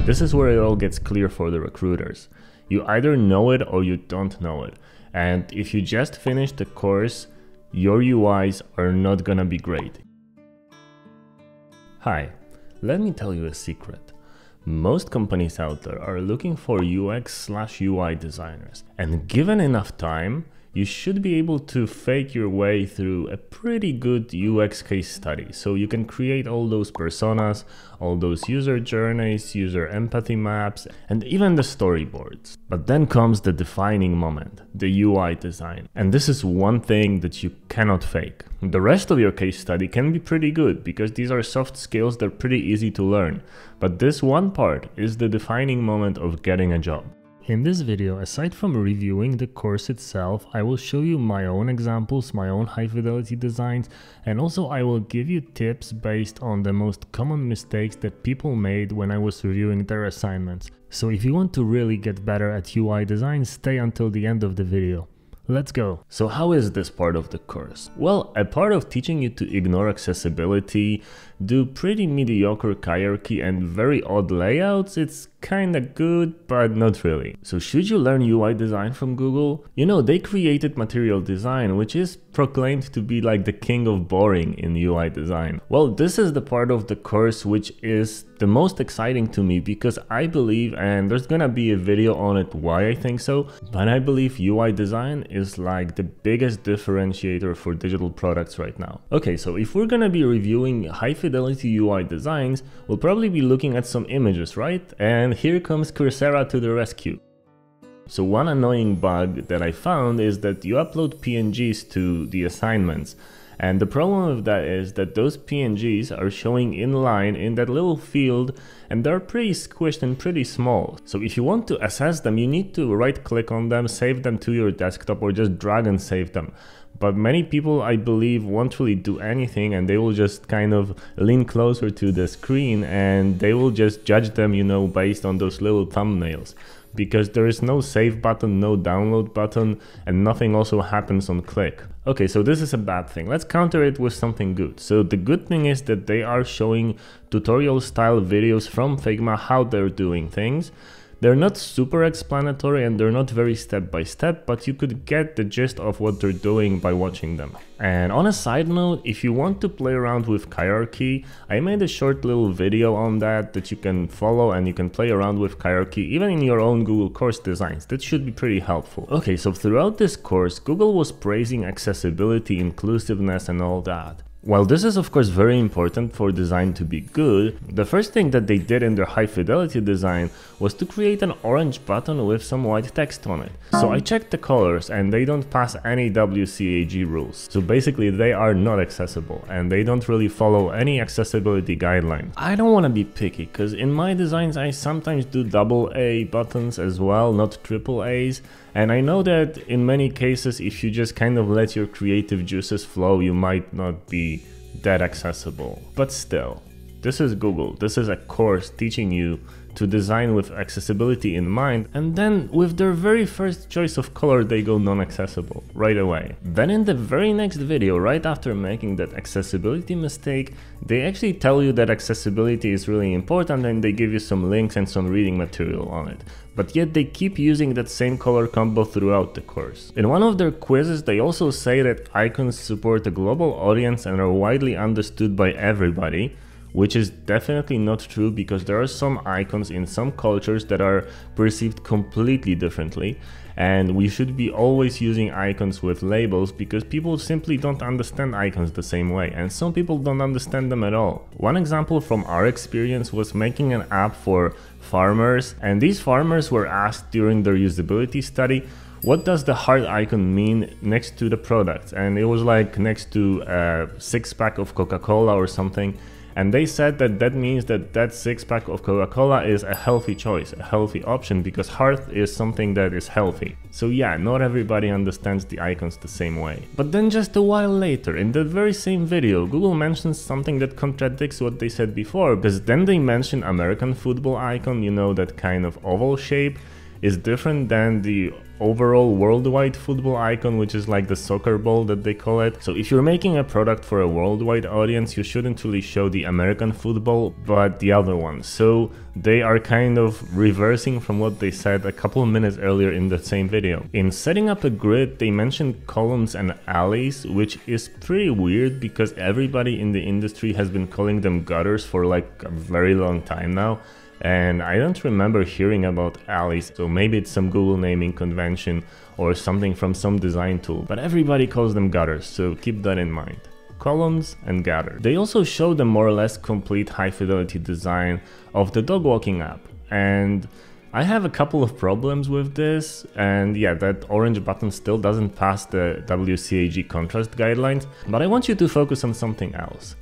This is where it all gets clear for the recruiters. You either know it or you don't know it. And if you just finished the course, your UIs are not gonna be great. Hi, let me tell you a secret. Most companies out there are looking for UX/UI designers, and given enough time, you should be able to fake your way through a pretty good UX case study. So you can create all those personas, all those user journeys, user empathy maps, and even the storyboards. But then comes the defining moment, the UI design. And this is one thing that you cannot fake. The rest of your case study can be pretty good because these are soft skills that are pretty easy to learn. But this one part is the defining moment of getting a job. In this video, aside from reviewing the course itself, I will show you my own examples, my own high-fidelity designs, and also I will give you tips based on the most common mistakes that people made when I was reviewing their assignments. So if you want to really get better at UI design, stay until the end of the video. Let's go. So how is this part of the course? Well, a part of teaching you to ignore accessibility, do pretty mediocre hierarchy and very odd layouts, it's kinda good, but not really. So should you learn UI design from Google? You know, they created material design, which is proclaimed to be like the king of boring in UI design. Well, this is the part of the course which is the most exciting to me because I believe, and there's gonna be a video on it why I think so, but I believe UI design is like the biggest differentiator for digital products right now. Okay, so if we're gonna be reviewing high-fidelity UI designs, we'll probably be looking at some images, right? And here comes Coursera to the rescue. So one annoying bug that I found is that you upload PNGs to the assignments. And the problem with that is that those PNGs are showing inline in that little field and they're pretty squished and pretty small. So if you want to assess them, you need to right click on them, save them to your desktop or just drag and save them. But many people, I believe, won't really do anything and they will just kind of lean closer to the screen and they will just judge them, you know, based on those little thumbnails. Because there is no save button, no download button, and nothing also happens on click. Okay, so this is a bad thing. Let's counter it with something good. So the good thing is that they are showing tutorial style videos from Figma how they're doing things. They're not super explanatory and they're not very step by step, but you could get the gist of what they're doing by watching them. And on a side note, if you want to play around with hierarchy, I made a short little video on that you can follow and you can play around with hierarchy even in your own Google course designs. That should be pretty helpful. Okay, so throughout this course, Google was praising accessibility, inclusiveness and all that. While this is of course very important for design to be good, the first thing that they did in their high-fidelity design was to create an orange button with some white text on it. So I checked the colors and they don't pass any WCAG rules. So basically they are not accessible and they don't really follow any accessibility guidelines. I don't want to be picky because in my designs I sometimes do AA buttons as well, not AAAs. And I know that in many cases, if you just kind of let your creative juices flow, you might not be that accessible. But still, this is Google. This is a course teaching you to design with accessibility in mind, and then with their very first choice of color they go non-accessible right away. Then in the very next video, right after making that accessibility mistake, they actually tell you that accessibility is really important and they give you some links and some reading material on it. But yet they keep using that same color combo throughout the course. In one of their quizzes they also say that icons support a global audience and are widely understood by everybody, which is definitely not true because there are some icons in some cultures that are perceived completely differently, and we should be always using icons with labels because people simply don't understand icons the same way, and some people don't understand them at all. One example from our experience was making an app for farmers, and these farmers were asked during their usability study, what does the heart icon mean next to the product? And it was like next to a 6-pack of Coca-Cola or something. And they said that that means that that 6-pack of Coca-Cola is a healthy choice, a healthy option, because heart is something that is healthy. So yeah, not everybody understands the icons the same way. But then just a while later, in the very same video, Google mentions something that contradicts what they said before, because then they mention American football icon, you know, that kind of oval shape, is different than the overall worldwide football icon, which is like the soccer ball that they call it. So if you're making a product for a worldwide audience, you shouldn't really show the American football, but the other one. So they are kind of reversing from what they said a couple of minutes earlier in the same video. In setting up a grid, they mentioned columns and alleys, which is pretty weird because everybody in the industry has been calling them gutters for like a very long time now. And I don't remember hearing about alleys, so maybe it's some Google naming convention or something from some design tool, but everybody calls them gutters, so keep that in mind. Columns and gutters. They also showed a more or less complete high-fidelity design of the dog walking app, and I have a couple of problems with this, and yeah, that orange button still doesn't pass the WCAG contrast guidelines, but I want you to focus on something else.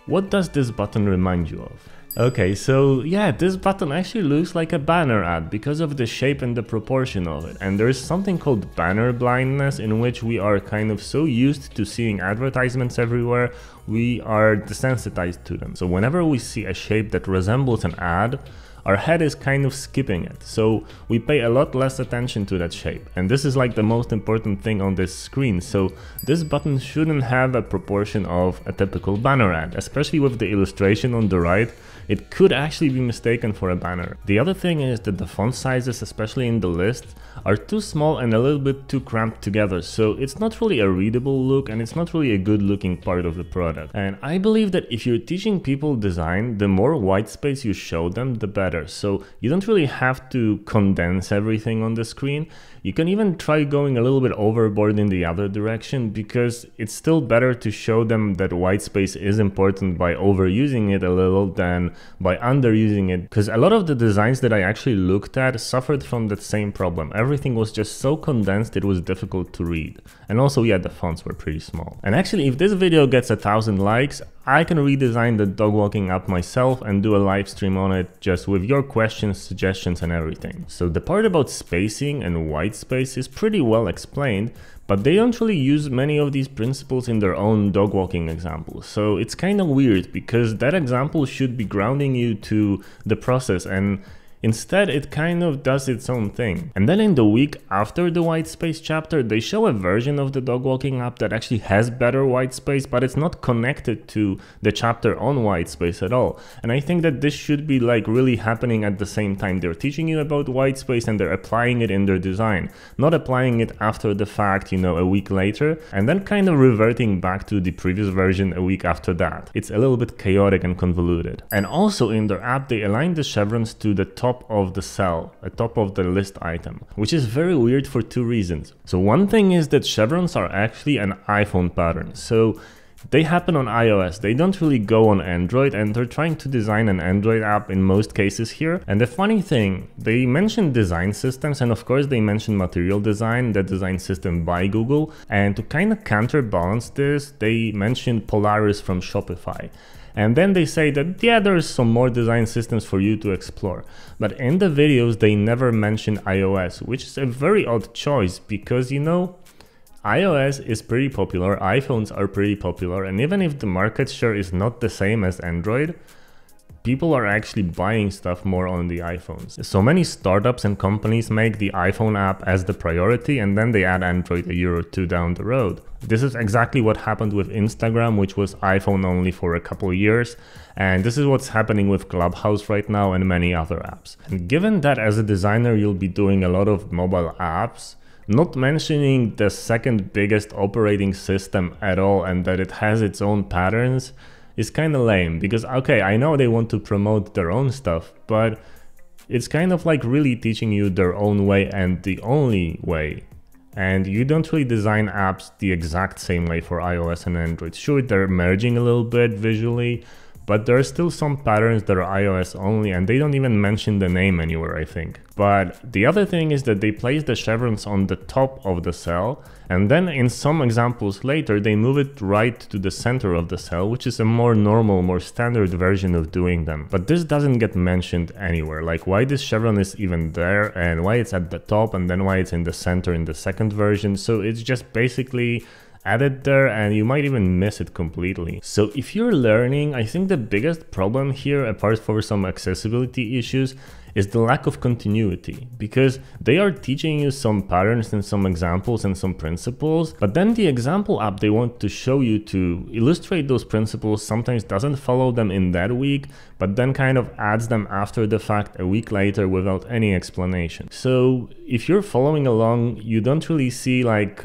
What does this button remind you of? Okay, so yeah, this button actually looks like a banner ad because of the shape and the proportion of it. And there's something called banner blindness, in which we are kind of so used to seeing advertisements everywhere, we are desensitized to them. So whenever we see a shape that resembles an ad, our head is kind of skipping it, so we pay a lot less attention to that shape. And this is like the most important thing on this screen, so this button shouldn't have a proportion of a typical banner ad, especially with the illustration on the right. It could actually be mistaken for a banner. The other thing is that the font sizes, especially in the list, are too small and a little bit too cramped together, so it's not really a readable look and it's not really a good looking part of the product. And I believe that if you're teaching people design, the more white space you show them, the better. So you don't really have to condense everything on the screen. You can even try going a little bit overboard in the other direction, because it's still better to show them that white space is important by overusing it a little than by underusing it, because a lot of the designs that I actually looked at suffered from that same problem. Everything was just so condensed it was difficult to read. And also, yeah, the fonts were pretty small. And actually, if this video gets 1,000 likes, I can redesign the dog walking app myself and do a live stream on it, just with your questions, suggestions and everything. So the part about spacing and white space is pretty well explained, but they don't really use many of these principles in their own dog walking examples. So it's kind of weird, because that example should be grounding you to the process, and instead it kind of does its own thing. And then in the week after the white space chapter, they show a version of the dog walking app that actually has better white space, but it's not connected to the chapter on white space at all. And I think that this should be like really happening at the same time. They're teaching you about white space and they're applying it in their design, not applying it after the fact, you know, a week later, and then kind of reverting back to the previous version a week after that. It's a little bit chaotic and convoluted. And also in their app, they align the chevrons to the top of the cell, top of the list item, which is very weird for two reasons. So one thing is that chevrons are actually an iPhone pattern, so they happen on iOS, they don't really go on Android, and they're trying to design an Android app in most cases here. And the funny thing, they mentioned design systems, and of course they mentioned Material Design, the design system by Google, and to kind of counterbalance this, they mentioned Polaris from Shopify. And then they say that, yeah, there's some more design systems for you to explore. But in the videos, they never mention iOS, which is a very odd choice because, you know, iOS is pretty popular, iPhones are pretty popular, and even if the market share is not the same as Android, people are actually buying stuff more on the iPhones. So many startups and companies make the iPhone app as the priority and then they add Android a year or two down the road. This is exactly what happened with Instagram, which was iPhone only for a couple of years. And this is what's happening with Clubhouse right now and many other apps. And given that as a designer you'll be doing a lot of mobile apps, not mentioning the second biggest operating system at all and that it has its own patterns is kind of lame, because okay, I know they want to promote their own stuff, but it's kind of like really teaching you their own way and the only way. And you don't really design apps the exact same way for iOS and Android. Sure, they're merging a little bit visually, but there are still some patterns that are iOS only, and they don't even mention the name anywhere, I think. But the other thing is that they place the chevrons on the top of the cell, and then in some examples later, they move it right to the center of the cell, which is a more normal, more standard version of doing them. But this doesn't get mentioned anywhere, like why this chevron is even there, and why it's at the top, and then why it's in the center in the second version. So it's just basically added there, and you might even miss it completely. So if you're learning, I think the biggest problem here, apart from some accessibility issues, is the lack of continuity, because they are teaching you some patterns and some examples and some principles, but then the example app they want to show you to illustrate those principles sometimes doesn't follow them in that week, but then kind of adds them after the fact a week later without any explanation. So if you're following along, you don't really see like,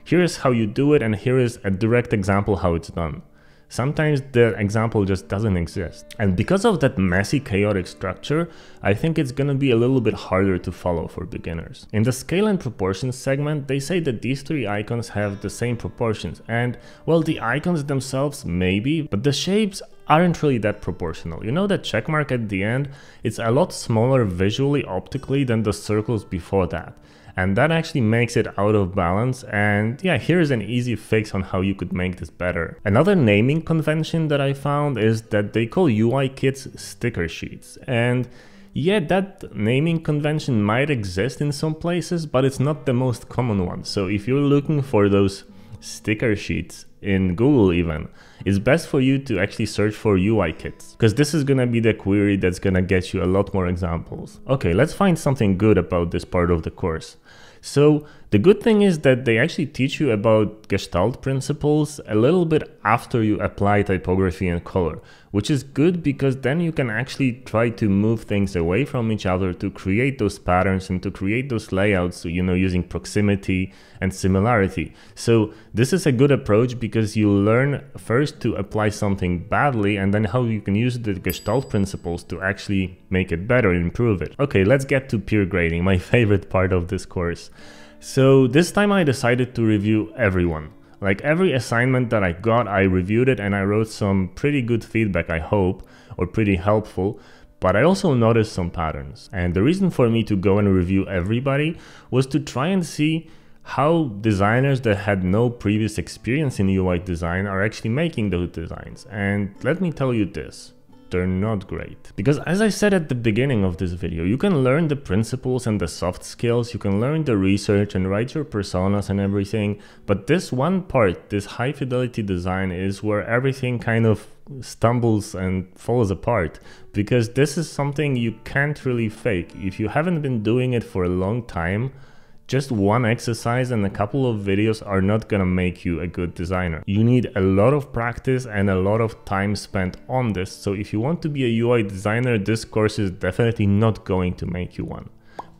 here's how you do it and here is a direct example how it's done. Sometimes the example just doesn't exist. And because of that messy, chaotic structure, I think it's gonna be a little bit harder to follow for beginners. In the scale and proportions segment, they say that these three icons have the same proportions. And well, the icons themselves maybe, but the shapes aren't really that proportional. You know that check mark at the end? It's a lot smaller visually, optically than the circles before that. And that actually makes it out of balance, and yeah, here's an easy fix on how you could make this better. Another naming convention that I found is that they call UI kits sticker sheets, and yeah, that naming convention might exist in some places, but it's not the most common one. So if you're looking for those sticker sheets in Google even, it's best for you to actually search for UI kits, because this is gonna be the query that's gonna get you a lot more examples. Okay, let's find something good about this part of the course. So the good thing is that they actually teach you about Gestalt principles a little bit after you apply typography and color, which is good because then you can actually try to move things away from each other to create those patterns and to create those layouts, you know, using proximity and similarity. So this is a good approach because you learn first to apply something badly and then how you can use the Gestalt principles to actually make it better and improve it. Okay, let's get to peer grading, my favorite part of this course. So this time I decided to review everyone. Like every assignment that I got, I reviewed it and I wrote some pretty good feedback, I hope, or pretty helpful. But I also noticed some patterns. And the reason for me to go and review everybody was to try and see how designers that had no previous experience in UI design are actually making those designs. And let me tell you this. They're not great. Because as I said at the beginning of this video, you can learn the principles and the soft skills, you can learn the research and write your personas and everything, but this one part, this high fidelity design, is where everything kind of stumbles and falls apart, because this is something you can't really fake. If you haven't been doing it for a long time, just one exercise and a couple of videos are not gonna make you a good designer. You need a lot of practice and a lot of time spent on this. So if you want to be a UI designer, this course is definitely not going to make you one.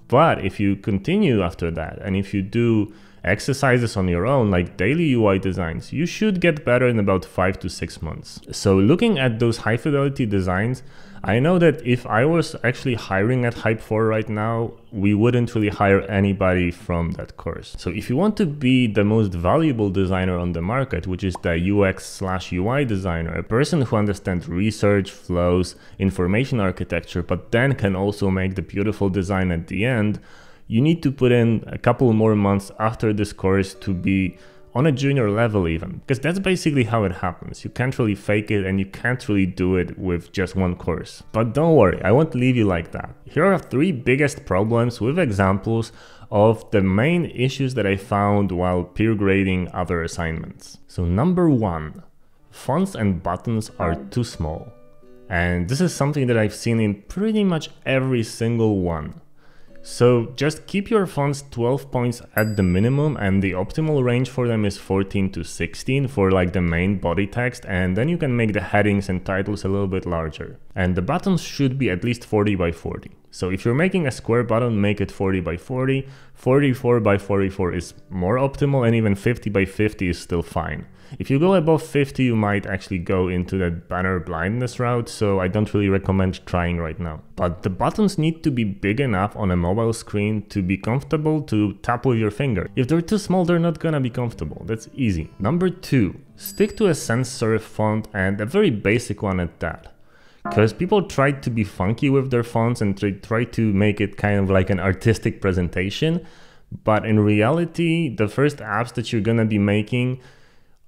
But if you continue after that, and if you do exercises on your own, like daily UI designs, you should get better in about 5 to 6 months. So looking at those high fidelity designs, I know that if I was actually hiring at Hype4 right now, we wouldn't really hire anybody from that course. So if you want to be the most valuable designer on the market, which is the UX/UI designer, a person who understands research, flows, information architecture, but then can also make the beautiful design at the end, you need to put in a couple more months after this course to be on a junior level even, because that's basically how it happens. You can't really fake it and you can't really do it with just one course. But don't worry, I won't leave you like that. Here are 3 biggest problems with examples of the main issues that I found while peer grading other assignments. So number 1, fonts and buttons are too small. And this is something that I've seen in pretty much every single one. So just keep your fonts 12 points at the minimum, and the optimal range for them is 14 to 16 for like the main body text, and then you can make the headings and titles a little bit larger. And the buttons should be at least 40 by 40. So if you're making a square button, make it 40 by 40, 44 by 44 is more optimal, and even 50 by 50 is still fine. If you go above 50, you might actually go into that banner blindness route, so I don't really recommend trying right now. But the buttons need to be big enough on a mobile screen to be comfortable to tap with your finger. If they're too small, they're not gonna be comfortable. That's easy. Number 2, stick to a sans serif font, and a very basic one at that. Because people try to be funky with their fonts and try to make it kind of like an artistic presentation, but in reality, the first apps that you're gonna be making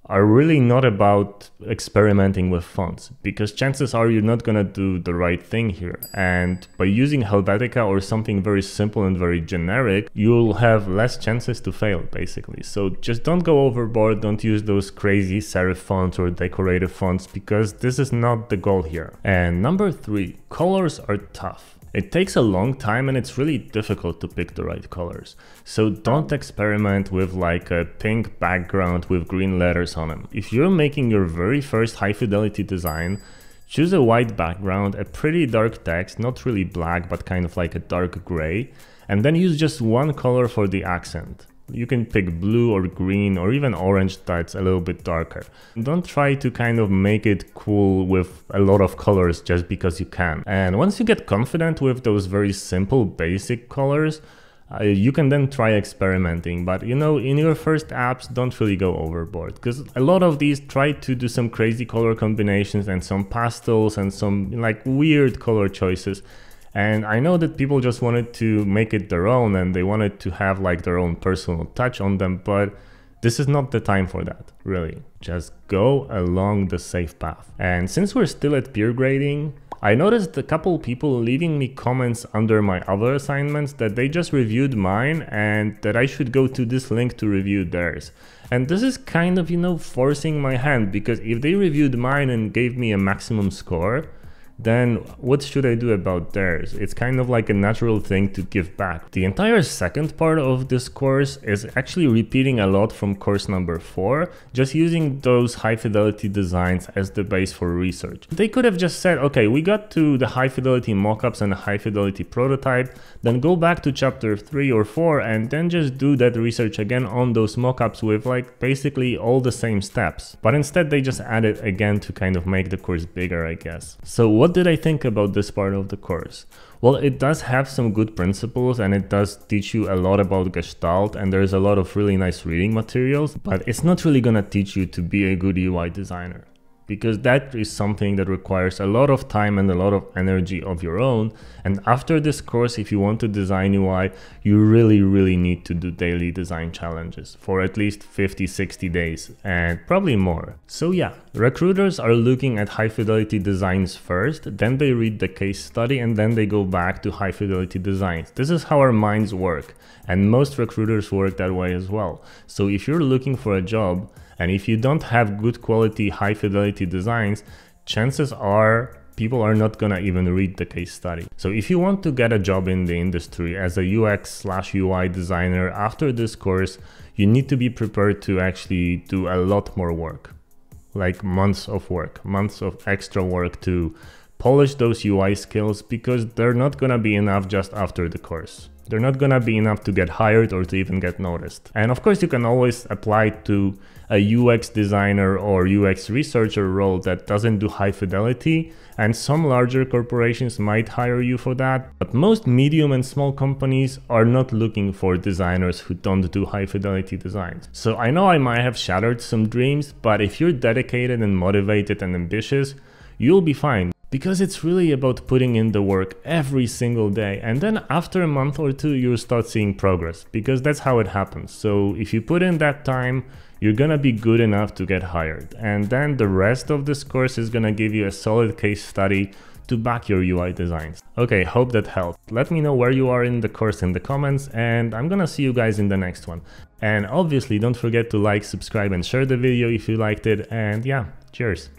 are really not about experimenting with fonts, because chances are you're not gonna do the right thing here. And by using Helvetica or something very simple and very generic, you'll have less chances to fail, basically. So just don't go overboard, don't use those crazy serif fonts or decorative fonts, because this is not the goal here. And number 3, colors are tough. It takes a long time and it's really difficult to pick the right colors. So don't experiment with like a pink background with green letters on them. If you're making your very first high fidelity design, choose a white background, a pretty dark text, not really black, but kind of like a dark gray, and then use just one color for the accent. You can pick blue or green or even orange that's a little bit darker. Don't try to kind of make it cool with a lot of colors just because you can. And once you get confident with those very simple basic colors, you can then try experimenting. But you know, in your first apps, don't really go overboard, because a lot of these try to do some crazy color combinations and some pastels and some like weird color choices. And I know that people just wanted to make it their own and they wanted to have like their own personal touch on them, but this is not the time for that, really. Just go along the safe path. And since we're still at peer grading, I noticed a couple people leaving me comments under my other assignments that they just reviewed mine and that I should go to this link to review theirs. And this is kind of, you know, forcing my hand, because if they reviewed mine and gave me a maximum score, then what should I do about theirs? It's kind of like a natural thing to give back. The entire second part of this course is actually repeating a lot from course number 4, just using those high fidelity designs as the base for research. They could have just said, okay, we got to the high fidelity mockups and the high fidelity prototype, then go back to chapter 3 or 4 and then just do that research again on those mockups with like basically all the same steps. But instead they just added again to kind of make the course bigger, I guess. So what did I think about this part of the course? Well, it does have some good principles and it does teach you a lot about Gestalt and there's a lot of really nice reading materials, but it's not really gonna teach you to be a good UI designer, because that is something that requires a lot of time and a lot of energy of your own. And after this course, if you want to design UI, you really need to do daily design challenges for at least 50-60 days and probably more. So yeah, recruiters are looking at high fidelity designs first, then they read the case study and then they go back to high fidelity designs. This is how our minds work, and most recruiters work that way as well. So if you're looking for a job, and if you don't have good quality high fidelity designs, chances are people are not gonna even read the case study. So if you want to get a job in the industry as a UX/UI designer after this course, you need to be prepared to actually do a lot more work, like months of work, months of extra work to polish those UI skills, because they're not gonna be enough just after the course. They're not gonna be enough to get hired or to even get noticed. And of course you can always apply to a UX designer or UX researcher role that doesn't do high fidelity, and some larger corporations might hire you for that. But most medium and small companies are not looking for designers who don't do high fidelity designs. So I know I might have shattered some dreams, but if you're dedicated and motivated and ambitious, you'll be fine. Because it's really about putting in the work every single day, and then after a month or two you'll start seeing progress, because that's how it happens. So if you put in that time, you're gonna be good enough to get hired, and then the rest of this course is gonna give you a solid case study to back your UI designs. Okay, hope that helped. Let me know where you are in the course in the comments, and I'm gonna see you guys in the next one. And obviously don't forget to like, subscribe and share the video if you liked it, and yeah, cheers.